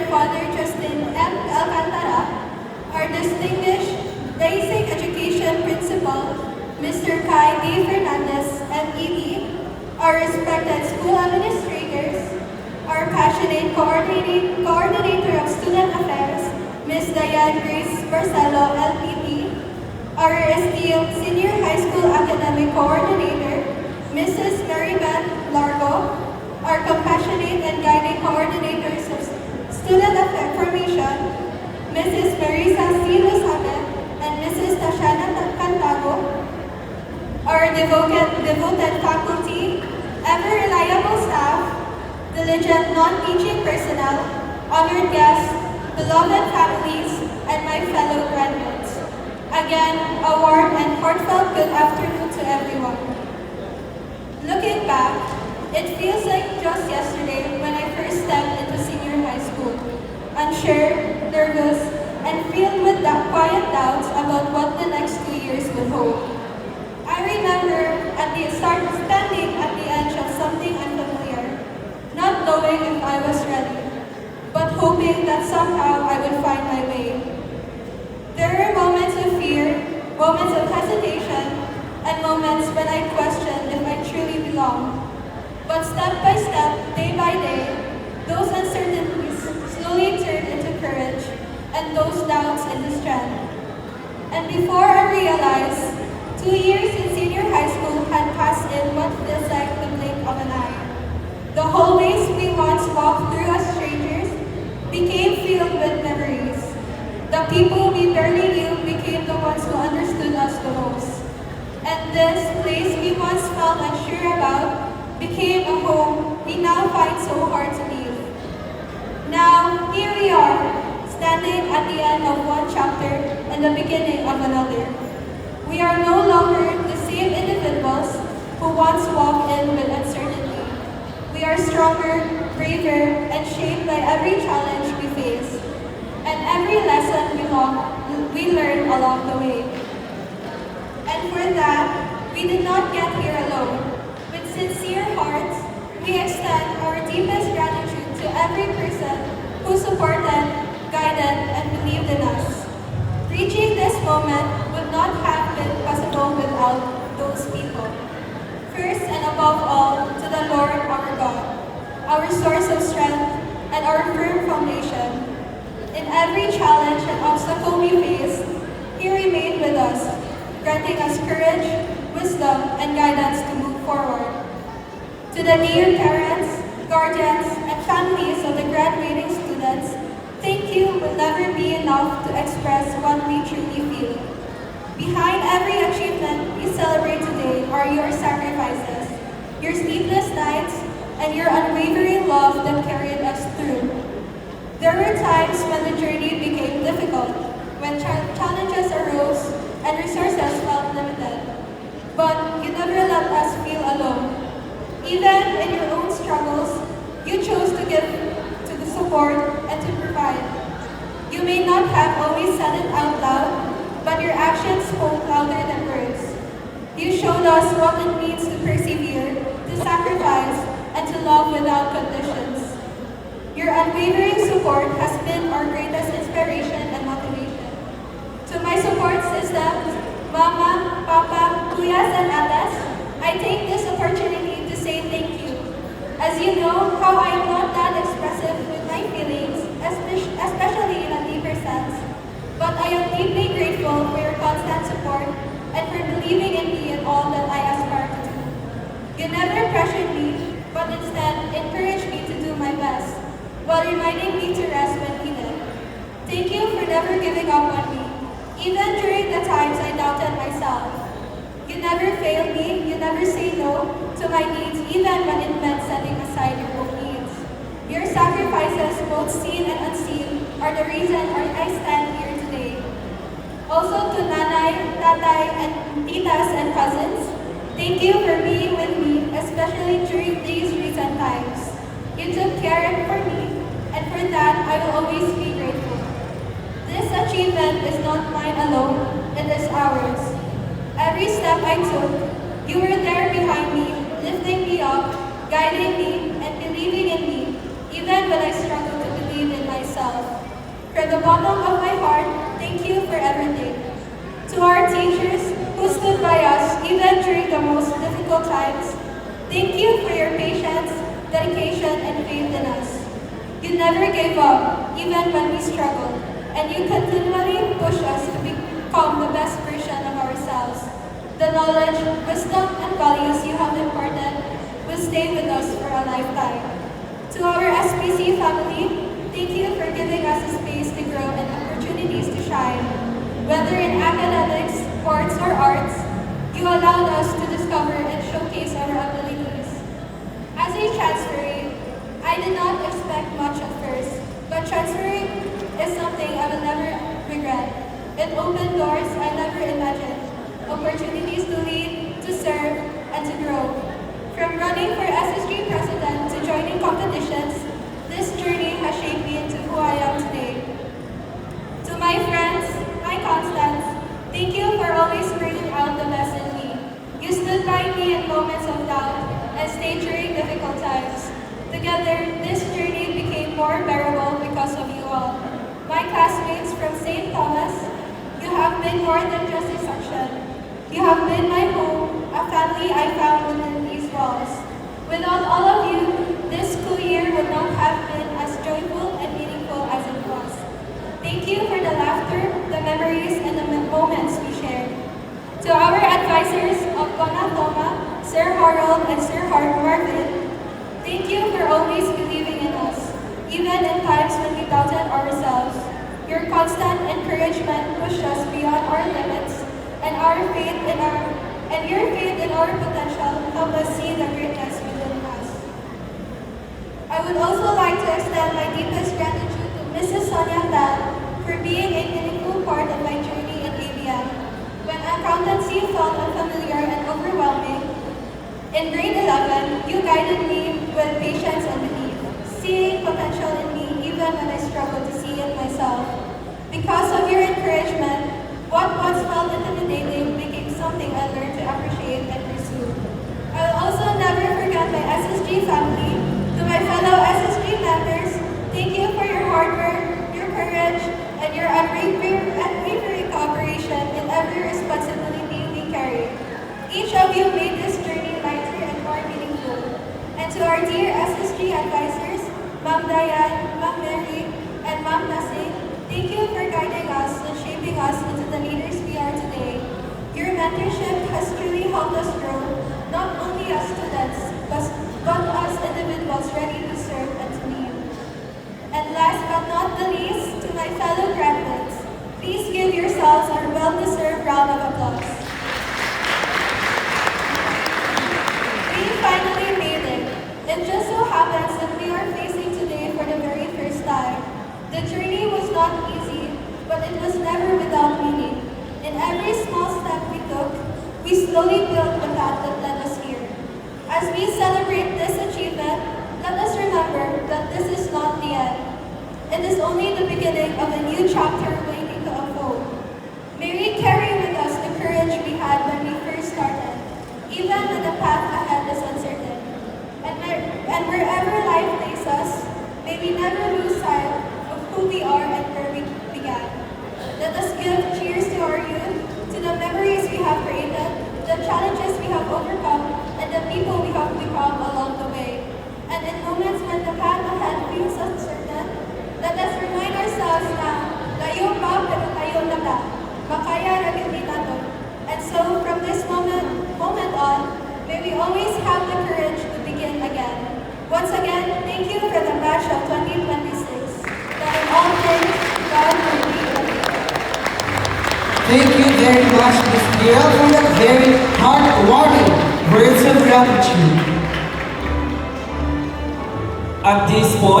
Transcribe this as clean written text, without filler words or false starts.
Reverend Father Justin M. Alcantara, our distinguished Basic Education Principal, Mr. Kai D. Fernandez, MED, our respected school administrators, our passionate coordinator of student affairs, Ms. Diane Grace Barcelo, LPP, our esteemed senior high school academic coordinator, Mrs. Maribeth Largo, our compassionate and guiding coordinators of student formation, Mrs. Marisa C. Lozane and Mrs. Tashana Cantago, our devoted faculty, ever reliable staff, diligent non-teaching personnel, honored guests, beloved families, and my fellow graduates. Again, a warm and heartfelt good afternoon to everyone. Looking back, it feels like just yesterday when I first stepped into senior high school, unsure, nervous, and filled with quiet doubts about what the next 2 years would hold. I remember standing at the edge of something unfamiliar, not knowing if I was ready, but hoping that somehow I would find my way. There were moments of fear, moments of hesitation, and moments when I questioned if I truly belonged. But step by step, day by day, those uncertainties slowly turned into courage, and those doubts into strength. And before I realized, 2 years in senior high school had passed in what feels like the blink of an eye. The hallways we once walked through as strangers became filled with memories. The people we barely knew became the ones who understood us the most. And this place we once felt unsure about became a home we now find so hard to leave. Now, here we are, standing at the end of one chapter and the beginning of another. We are no longer the same individuals who once walked in with uncertainty. We are stronger, braver, and shaped by every challenge we face, and every lesson we learn along the way. And for that, we did not get here alone. With sincere hearts, we extend our deepest gratitude to every person who supported, guided, and believed in us. Reaching this moment would not have been possible without those people. First and above all, to the Lord our God, our source of strength and our firm foundation. In every challenge and obstacle we faced, He remained with us, granting us courage, wisdom, and guidance to move forward. To the dear parents, guardians, and families of the graduating students, thank you will never be enough to express what we truly feel. Behind every achievement we celebrate today are your sacrifices, your sleepless nights, and your unwavering love that carried us through. There were times when the journey became difficult, when challenges arose and resources felt limited. But you never let us feel alone. Even in your own struggles, you chose to give to the support and to provide. You may not have always said it out loud, but your actions spoke louder than words. You showed us what it means to persevere, to sacrifice, and to love without conditions. Your unwavering support has been our greatest inspiration and motivation. To my support systems, Mama, Papa, Kuyas, and Atas, I take this opportunity to say thank you. As you know how I am not that expressive with my feelings, especially in a deeper sense, but I am deeply grateful for your constant support and for believing in me in all that I aspire to do. You never pressured me, but instead encouraged me to do my best, while reminding me to rest when needed. Thank you for never giving up on me, even during the times I doubted myself. You never failed me, you never say no to my needs, even when it meant setting aside your own needs. Your sacrifices, both seen and unseen, are the reason I stand here today. Also to Nanay, Tatay, and Titas and cousins, thank you for being with me, especially during these recent times. You took care for me, and for that I will always be grateful. This achievement is not mine alone, it is ours. Every step I took, you were there behind me, lifting me up, guiding me, and believing in me, even when I struggled to believe in myself. the bottom of my heart, thank you for everything. To our teachers who stood by us even during the most difficult times, thank you for your patience, dedication, and faith in us. You never gave up, even when we struggled, and you continually push us to become the best version of ourselves. The knowledge, wisdom, and values you have imparted will stay with us for a lifetime. To our SPC family, thank you for giving us a space to grow and opportunities to shine. Whether in academics, sports, or arts, you allowed us to discover and showcase our abilities. As a transferee, I did not expect much at first, but transferring is something I will never regret. It opened doors I never imagined, opportunities to lead, to serve, and to grow. From running for SSG president to joining competitions, this journey has shaped me into who I am today. To my friends, my constants, thank you for always bringing out the best in me. You stood by me in moments of doubt and stayed during difficult times. Together, this journey became more bearable because of you all. My classmates from St. Thomas, you have been more than just a section. You have been my home, a family I found within these walls. Without all of you, this school year would not have been as joyful and meaningful as it was. Thank you for the laughter, the memories, and the moments we shared. To our advisors of Thoma, Sir Harold, and Sir Marvin, thank you for always believing in us, even in times when we doubted ourselves. Your constant encouragement pushed us beyond our limits, and your faith in our potential helped us see the greatness within us. I would also like to extend my deepest gratitude to Mrs. Sonia Tal for being a meaningful part of my journey in ABM. When accountancy felt unfamiliar and overwhelming, in grade 11, you guided me with patience and belief, seeing potential in me even when I struggled to see it myself. Because of your encouragement, what once felt intimidating became something I learned to appreciate and pursue. I will also never forget my SSG family. To my fellow SSG members, thank you for your hard work, your courage, and your unwavering cooperation in every responsibility we carry. Each of you made this journey lighter and more meaningful. And to our dear SSG advisors, Ma'am Diane, Ma'am Mary, and Ma'am Nasing, thank you for guiding us and shaping us into the leaders we are today. Your mentorship has truly helped us grow, not only as students, but as individuals ready to serve and to lead. And last but not the least, to my fellow graduates, please give yourselves a well-deserved round of applause. We finally made it. It just so happens that we are facing today for the very first time. The journey was not easy, but it was never without meaning. In every small step we took, we slowly built the path that led us here. As we celebrate this achievement, let us remember that this is not the end. It is only the beginning of a new chapter waiting to unfold. May we carry with us the courage we had when we first started, even when the path ahead is uncertain. And wherever life takes us, may we never lose sight of who we are and where we began. Let us give cheers to our youth, to the memories we have created, the challenges we have overcome, and the people we have become along the way. And in moments when the path ahead feels uncertain, let us remind ourselves na layo pa pero tayo na ta, makaya ra gyud nato. And so from this moment on, may we always have the courage to begin again. Once again, thank you for the batch of 2026. That in all things, God will be with you. Thank you very much, Ms. Gail, for the very heartwarming words of gratitude. At this point,